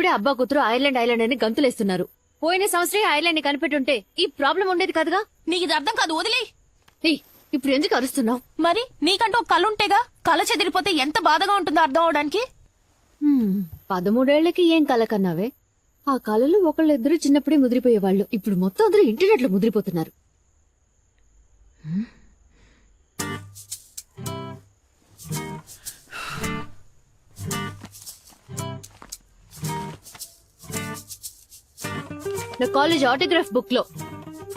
ఇప్పుడే అబ్బా కూతురు ఐర్లాండ్ అని గంతులేస్తున్నారు. పోయిన సంవత్సరం ఐర్లాండ్ ని కనిపెట్టుంటే ఈ ప్రాబ్లం ఉండేది కాదుగా. నీకు ఇది అర్థం కాదు, వదిలే. ఇప్పుడు ఎందుకు అరుస్తున్నావు? మరి నీకంటూ ఒక కళ ఉంటేగా, కళ చెదిరిపోతే ఎంత బాధగా ఉంటుందో అర్థం అవడానికి. 13 ఏళ్లకి ఏం కళ కన్నావే? ఆ కళలు ఒకళ్ళిద్దరు చిన్నప్పుడే ముదిరిపోయేవాళ్ళు. ఇప్పుడు మొత్తం అందరూ ఇంటర్నెట్ లో ముదిరిపోతున్నారు. నా కాలేజ్ ఆటోగ్రాఫ్ బుక్ లో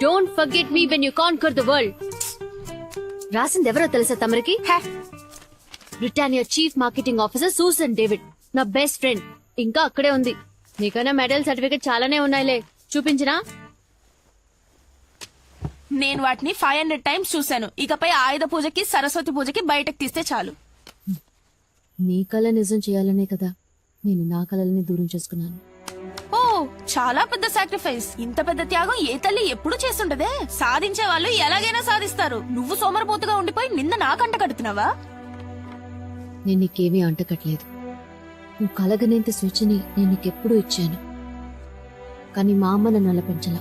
don't forget me when you conquer the world రాసింది ఎవరో తెలుసా తమరికి? Britannia chief marketing officer Susan David, నా బెస్ట్ ఫ్రెండ్. ఇంకా అక్కడే ఉంది. నీకైనా మెడల్ సర్టిఫికేట్ చాలానే ఉన్నాయిలే, చూపించినా? నేను వాటిని 500 టైమ్స్ చూశాను. ఇకపై ఆయుధ పూజకి సరస్వతి పూజకి బయటకు తీస్తే చాలు. నీ కళ నిజం చేయాలనే కదా నేను నా కళలని దూరం చేసుకున్నాను. ఓ, చాలా పెద్ద సాక్రిఫైస్. ఇంత పెద్ద త్యాగం ఏ తల్లి ఎప్పుడు చేస్తుంటదే. సాధించే వాళ్ళు ఎలాగైనా సాధిస్తారు. నువ్వు సోమరపోతుగా ఉండిపోయి నింద నాకంట కడుతున్నావా? నేను నీకేమీ అంటకట్లేదు. నువ్వు కలగనేంత స్వేచ్ఛని నేను నీకెప్పుడూ ఇచ్చాను. కానీ మా అమ్మ నన్ను అలా పెంచలా.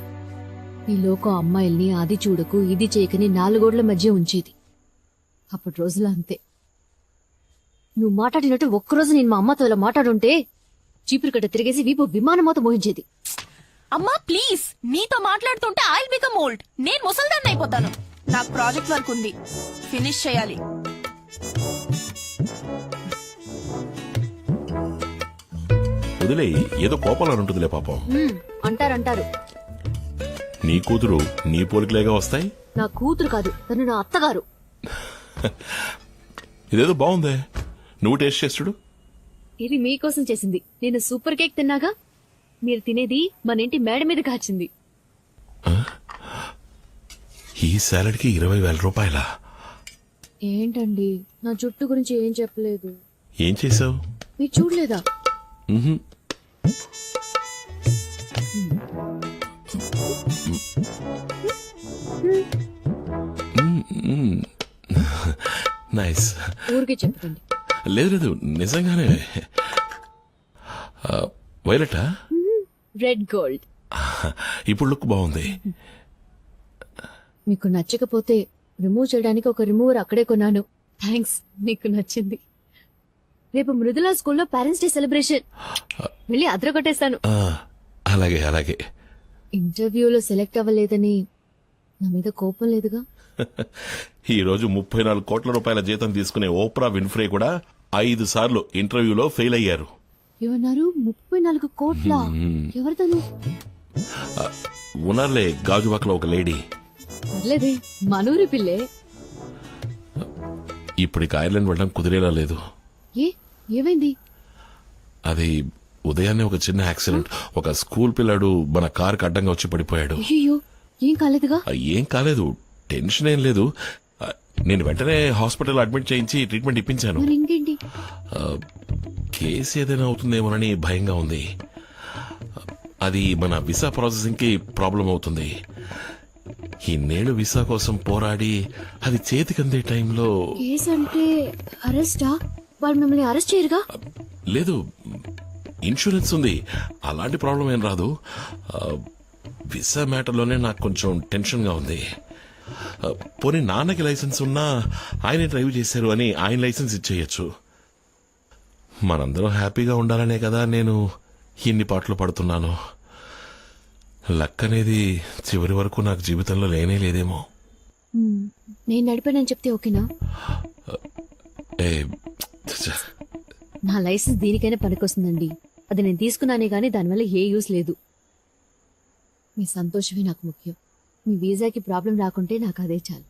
ఈ లోకం అమ్మాయిల్ని అది చూడకు ఇది చేయకని 4 గోడల మధ్య ఉంచేది. అప్పటి రోజులో అంతే. నువ్వు మాట్లాడినట్టు ఒక్కరోజు నేను మా అమ్మతో ఇలా మాట్లాడుంటే చీపురు కట్ట తిరిగేసి వీపు విమానమోత మోహించేది. అమ్మా ప్లీజ్, నీతో మాట్లాడుతుంటే ఐల్ బికమ్ ఓల్డ్. నేను ముసల్దాన్ని అయిపోతాను. నాకు ప్రాజెక్ట్ వర్క్ ఉంది, ఫినిష్ చేయాలి. వదిలే, ఏదో కోపాలు ఉంటుందిలే పాపం. అంటారు. నీ కూతురు నీ పోలికలేగా వస్తాయి. నా కూతురు కాదు, తను నా అత్తగారు. ఇదేదో బాగుందే, నువ్వు టేస్ట్ చేస్తుడు. ఇది మీకోసం చేసింది. నేను సూపర్ కేక్ తిన్నాగా, మీరు తినేది మన ఇంటి మేడ మీద కాచింది. ఈ సాలడ్ కి 20,000 రూపాయలా? ఏంటండి, నా జుట్టు గురించి ఏం చెప్పలేదు. ఏం చేసావు? మీరు చూడలేదా? నైస్. ఊరికే చెప్పండి. లేదు నిజంగానే. వైలెటా? Red gold. ఇప్పుడు లుక్ బాగుంది. మీకు నచ్చకపోతే రిమూవ్ చేయడానికి ఒక రిమూవర్ అక్కడే కొన్నాను. థ్యాంక్స్, మీకు నచ్చింది. రేపు మృదులా స్కూల్లో పేరెంట్స్ డే సెలబ్రేషన్, వెళ్ళి అదరగొట్టేస్తాను. అలాగే. ఇంటర్వ్యూలో సెలెక్ట్ అవ్వలేదని నా మీద కోపం లేదుగా? ఈ రోజు 34 కోట్ల రూపాయల జీతం తీసుకునే ఓప్రా విన్ఫ్రే కూడా 5 సార్లు ఇంటర్వ్యూలో ఫెయిల్ అయ్యారు. ఏమన్నారు? 34 కోట్ల? ఎవరితను? ఉన్నారులే, గాజువాకలో ఒక లేడీ. పర్లేదే, మనూరి పిల్లే. ఇప్పటికి ఐర్లాండ్ వెళ్ళడం కుదిరేలా లేదు. ఏమైంది? అది ఉదయాన్నే ఒక చిన్న యాక్సిడెంట్. ఒక స్కూల్ పిల్లాడు మన కారుకి అడ్డంగా వచ్చి పడిపోయాడు. అయ్యో, ఏం కాలేదుగా? ఏం కాలేదు, టెన్షన్ ఏం లేదు. నేను వెంటనే హాస్పిటల్ అడ్మిట్ చేయించి ట్రీట్మెంట్ ఇప్పించాను. ఇంకేంటి? కేసు ఏదైనా అవుతుందేమోనని భయంగా ఉంది. అది మన వీసా ప్రాసెసింగ్ కి ప్రాబ్లం అవుతుంది. ఇన్నేళ్లు వీసా కోసం పోరాడి అది చేతికందే టైంలో. కేసు అంటే అరెస్టా? వాళ్ళు మిమ్మల్ని అరెస్ట్ చేయరుగా? లేదు, ఇన్సూరెన్స్ ఉంది, అలాంటి ప్రాబ్లం ఏం రాదు. వీసా మ్యాటర్లోనే నాకు కొంచెం టెన్షన్ గా ఉంది. పోనీ నాన్నకి లైసెన్స్ ఉన్నా ఆయనే డ్రైవ్ చేశారు అని ఆయన లైసెన్స్ ఇచ్చేయచ్చు. మనందరం హ్యాపీగా ఉండాలనే కదా నేను ఇన్ని పాటలు పడుతున్నాను. లక్ అనేది చివరి వరకు నాకు జీవితంలో లేనే లేదేమో. నేను నడిపానని చెప్తే ఓకేనా? నా లైసెన్స్ దీనికైనా పనికొస్తుందండి. అది నేను తీసుకున్నానే గానీ దానివల్ల ఏ యూస్ లేదు. మీ సంతోషమే నాకు ముఖ్యం. మీ వీసాకి ప్రాబ్లం రాకుంటే నాకు అదే చాలు.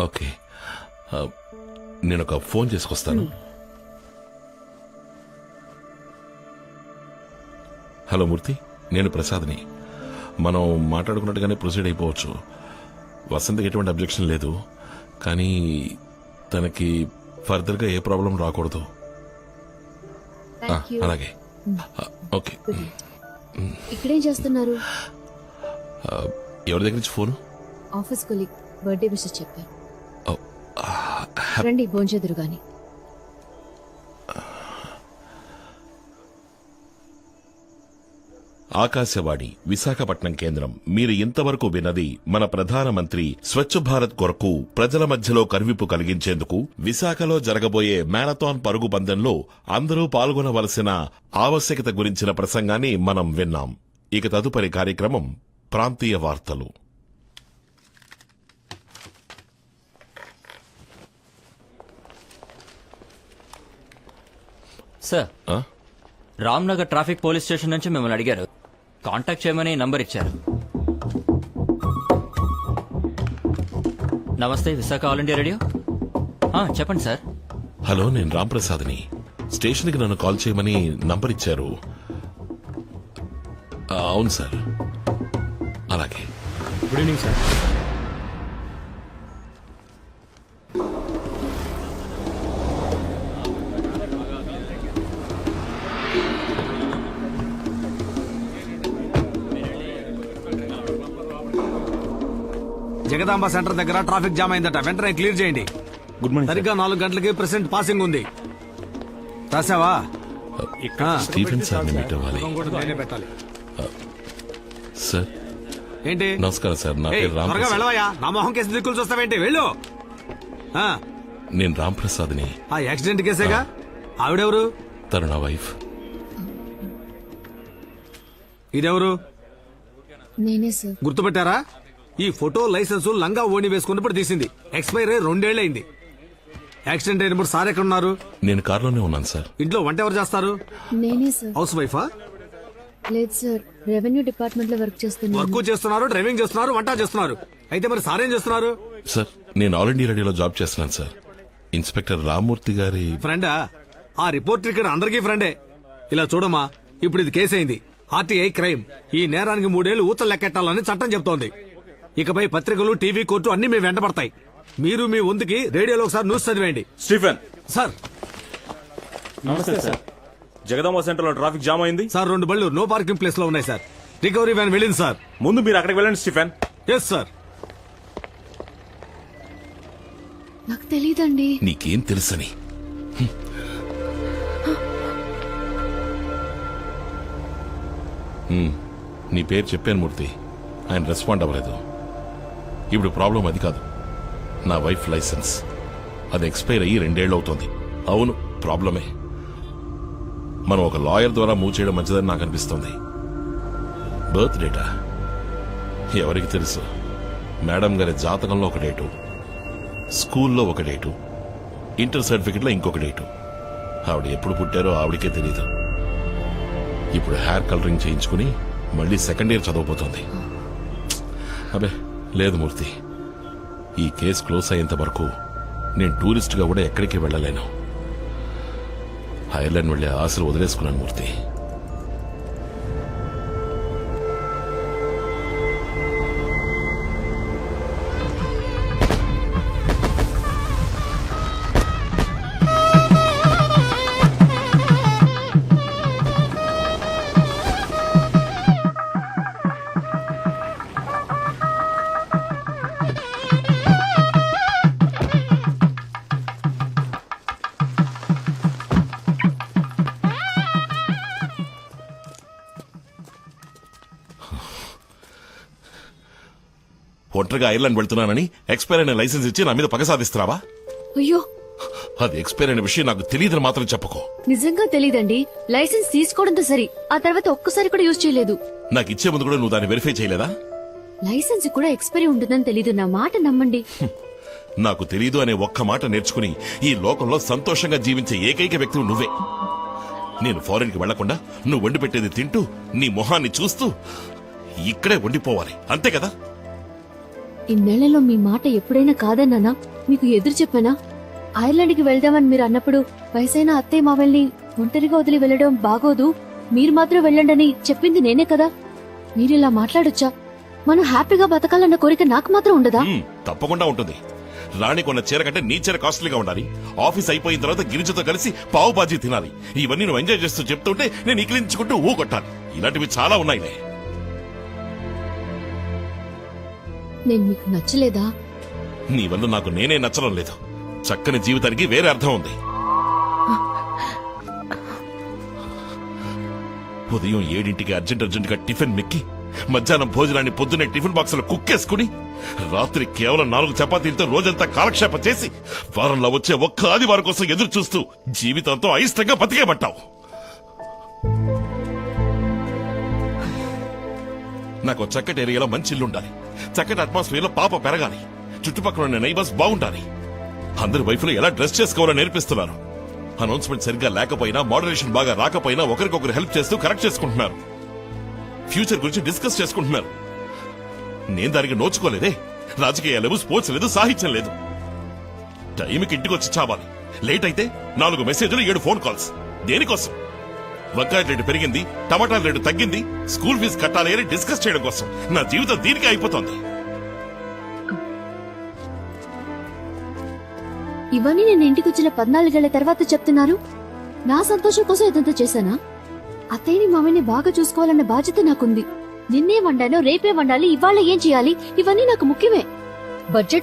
ఓకే, నేను ఒక ఫోన్ చేసుకొస్తాను. హలో మూర్తి, నేను ప్రసాద్ని. మనం మాట్లాడుకున్నట్టుగానే ప్రొసీడ్ అయిపోవచ్చు. వసంతకి ఎటువంటి అబ్జెక్షన్ లేదు, కానీ తనకి ఫర్దర్ గా ఏ ప్రాబ్లం రాకూడదు. అలాగే, ఓకే. ఇక్కడేం చేస్తున్నారు? ఎవరి దగ్గర నుంచి phone? Office colleague birthday wishes చెప్పారు. రండి భోంచేదురు గాని. ఆకాశవాణి విశాఖపట్నం కేంద్రం. మీరు ఇంతవరకు విన్నది మన ప్రధానమంత్రి స్వచ్ఛ భారత్ కొరకు ప్రజల మధ్యలో కనువిప్పు కలిగించేందుకు విశాఖలో జరగబోయే మ్యారథాన్ పరుగు పందెంలో అందరూ పాల్గొనవలసిన ఆవశ్యకత గురించిన ప్రసంగాన్ని మనం విన్నాం. ఇక తదుపరి కార్యక్రమం ప్రాంతీయ వార్తలు. సార్, ఆ? రామ్నగర్ ట్రాఫిక్ పోలీస్ స్టేషన్ నుంచి మిమ్మల్ని అడిగారు. కాంటాక్ట్ చేయమని నంబర్ ఇచ్చారు. నమస్తే, విశాఖ ఆల్ ఇండియా రేడియో. చెప్పండి సార్. హలో, నేను రాంప్రసాద్ని. స్టేషన్కి నన్ను కాల్ చేయమని నంబర్ ఇచ్చారు. అవును సార్. అలాగే. Good evening sir. Jagadamba centre దగ్గర ట్రాఫిక్ జామ్ అయిందట, వెంటనే క్లియర్ చేయండి. Good morning. సరిగ్గా 4 గంటలకి ప్రెసిడెంట్ పాసింగ్ ఉంది. రాసావా? స్టీఫెన్ సార్ని మీట్ అవ్వాలి. నేనే పెట్టాలి. సార్, ఏంటి? నమస్కారం సార్. నా ఏయ్, పేరు త్వరగా రాంప్రసాద్. వెళ్ళవయ్యా. నా మొహం కేసు దిక్కులు చూస్తావేంటి? వెళ్ళు. ఆ, నేను రాంప్రసాద్ని. ఆ యాక్సిడెంట్ కేసేగా. ఆవిడెవరు? తను నా వైఫ్. ఇదెవరు? నేనే సార్. గుర్తుపెట్టారా? ఈ ఫోటో లైసెన్స్ లంగా ఓణి వేసుకున్నప్పుడు తీసింది. ఎక్స్పైర్ అయ్యి 2 ఏళ్లైంది. యాక్సిడెంట్ అయినప్పుడు సార్ ఎక్కడ ఉన్నారు? నేను కారులోనే ఉన్నాను సార్. ఇంట్లో వంట ఎవరు చేస్తారు? నేనే సార్. హౌస్ వైఫా? లేదు సార్, రెవెన్యూ డిపార్ట్మెంట్ లో వర్క్ చేస్తున్నాను. వర్క్ చేస్తున్నారు, డ్రైవింగ్ చేస్తున్నారు, వంట చేస్తున్నారు. అయితే మరి సార్ ఏం చేస్తున్నారు? సార్, నేను ఆల్ ఇండియా రేడియోలో జాబ్ చేస్తున్నాను సార్. ఇన్స్పెక్టర్ రామ్మూర్తి గారి ఫ్రెండా? ఆ రిపోర్టర్ ఇక్కడ అందరికీ ఫ్రెండే. ఇలా చూడమ్మా, ఇప్పుడు ఇది కేసు అయింది. RTI crime. ఈ నేరానికి 3 ఏళ్లు ఊతలు లెక్కెట్టాలని చట్టం చెప్తోంది. ఇకపై పత్రికలు, టీవీ, కోర్టు అన్ని మేము వెంటబడతాయి. మీరు మీ వంతుకి రేడియోలో ఒకసారి న్యూస్ చదివేయండి. స్టీఫెన్. సార్. నమస్తే సార్. జగదాంబ సెంటర్ లో ట్రాఫిక్ జామ్ అయింది సార్, 2 బళ్ళు నో పార్కింగ్ ప్లేస్ లో ఉన్నాయి సార్. రికవరీ వ్యాన్ వెళ్ళింది సార్. ముందు మీరు అక్కడికి వెళ్ళండి స్టీఫెన్. Yes sir. నాకు తెలీదండి. నీకేం తెలుసని. నీ పేరు చెప్పాను మూర్తి. ఆయన రెస్పాండ్ అవ్వలేదు. ఇప్పుడు ప్రాబ్లం అది కాదు. నా వైఫ్ లైసెన్స్ అది ఎక్స్పైర్ అయ్యి 2 ఏళ్ళు అవుతోంది. అవును, ప్రాబ్లమే. మనం ఒక లాయర్ ద్వారా మూవ్ చేయడం మంచిదని నాకు అనిపిస్తోంది. బర్త్ డేటా ఎవరికి తెలుసు? మేడం గారి జాతకంలో ఒక డేటు, స్కూల్లో ఒక డేటు, ఇంటర్ సర్టిఫికెట్లో ఇంకొక డేటు. ఆవిడ ఎప్పుడు పుట్టారో ఆవిడకే తెలియదు. ఇప్పుడు హెయిర్ కలరింగ్ చేయించుకుని మళ్ళీ 2nd ఇయర్ చదవబోతోంది. అబే లేదు మూర్తి, ఈ కేసు క్లోజ్ అయ్యేంత వరకు నేను టూరిస్ట్గా కూడా ఎక్కడికి వెళ్ళలేను. ఐర్లాండ్ వెళ్లే ఆశలు వదిలేసుకున్నాను మూర్తి. ఒంటరిగా ఐర్లాండ్ వెళ్తున్నానని ఎక్స్పైర్ అయిన లైసెన్స్ ఇచ్చి నా మీద పగ సాధిస్తున్నావా? అయ్యో, అది ఎక్స్పైర్ అయిన విషయం నాకు తెలియదని మాత్రం చెప్పకు. నిజంగా తెలీదండి. లైసెన్స్ తీసుకోవడంతో సరి, ఆ తర్వాత ఒక్కసారి కూడా యూజ్ చేయలేదు. నాకు ఇచ్చే ముందు కూడా నువ్వు దాన్ని వెరిఫై చేయలేదా? లైసెన్స్ కూడా ఎక్స్పైరీ ఉంటుందని తెలీదు. నా మాట నమ్మండి. నాకు తెలీదు అనే ఒక్క మాట నేర్చుకుని ఈ లోకంలో సంతోషంగా జీవించే ఏకైక వ్యక్తి నువ్వే. నేను ఫారెన్ కి వెళ్లకుండా నువ్వు వండి పెట్టేది తింటూ నీ మొహాన్ని చూస్తూ ఇక్కడే వండిపోవాలి, అంతే కదా? ఇన్నేళ్లలో మీ మాట ఎప్పుడైనా కాదన్నానా? మీకు ఎదురు చెప్పానా? ఐర్లాండ్కి వెళ్దామని మీరు అన్నప్పుడు వయసైన అత్తయ్య మావల్ని ఒంటరిగా వదిలి వెళ్లడం బాగోదు, మీరు మాత్రం వెళ్ళండని చెప్పింది నేనే కదా. మీరిలా మాట్లాడొచ్చా? మనం హ్యాపీగా బతకాలన్న కోరిక నాకు మాత్రం ఉండదా? తప్పకుండా ఉంటుంది. రాణి కొన్న చీర కంటే నీ చీర కాస్ట్లీగా ఉండాలి. ఆఫీస్ అయిపోయిన తర్వాత గిరిజతో కలిసి పావు బాజీ తినాలి. ఇవన్నీ నువ్వు ఎంజాయ్ చేస్తూ చెప్తుంటే నేను ఇకిలించుకుంటూ ఊకొట్టాలి. ఇలాంటివి చాలా ఉన్నాయిలే. నేను మీకు నచ్చలేదా? నీ వల్ల నాకు నేనే నచ్చడం లేదు. చక్కని జీవితానికి వేరే అర్థం ఉంది. ఉదయం 7ంటికి అర్జెంటుగా టిఫిన్ మిక్కి మధ్యాహ్నం భోజనాన్ని పొద్దున్నే టిఫిన్ బాక్సులో కుక్కేసుకుని రాత్రి కేవలం 4 చపాతీలతో రోజంతా కాలక్షేపం చేసి వారంలో వచ్చే ఒక్క ఆదివారం కోసం ఎదురు చూస్తూ జీవితంతో అయిష్టంగా బతికేబట్టావు. నాకు చక్కటి ఏరియాలో మంచి ఇల్లు ఉండాలి, చక్కటి అట్మాస్ఫియర్ లో పాప పెరగాలి, చుట్టుపక్కల ఉన్న నైబర్స్ బాగుండాలి. అందరి వైఫ్లు ఎలా డ్రెస్ చేసుకోవాలో నేర్పిస్తున్నారు. అనౌన్స్మెంట్ సరిగ్గా లేకపోయినా, మోడరేషన్ బాగా రాకపోయినా ఒకరికొకరు హెల్ప్ చేస్తూ కరెక్ట్ చేసుకుంటున్నారు. ఫ్యూచర్ గురించి డిస్కస్ చేసుకుంటున్నారు. నేను దానికి నోచుకోలేదే. రాజకీయాలు లేవు, స్పోర్ట్స్ లేదు, సాహిత్యం లేదు. టైంకి ఇంటికి వచ్చి చావాలి. లేట్ అయితే 4 మెసేజ్లు 7 ఫోన్ కాల్స్. దేనికోసం? వంకాయ రేటు పెరిగింది, టమాటాల రేటు తగ్గింది, స్కూల్ ఫీజు కట్టాలి అని డిస్కస్ చేయడం కోసం. నా జీవితం దీనికే అయిపోతుంది. ఇవన్నీ నేను ఇంటికి వచ్చిన 14 ఏళ్ల తర్వాత చెప్తున్నారు. నా సంతోషం కోసం ఇదంతా చేశానా? అత్తయ్యని మామయ్యని బాగా చూసుకోవాలన్న బాధ్యత నాకుంది. నిన్నే వండానో రేపే వండాలి, ఇవాళ ఏం చేయాలి, ఇవన్నీ నాకు ముఖ్యమే. బడ్జెట్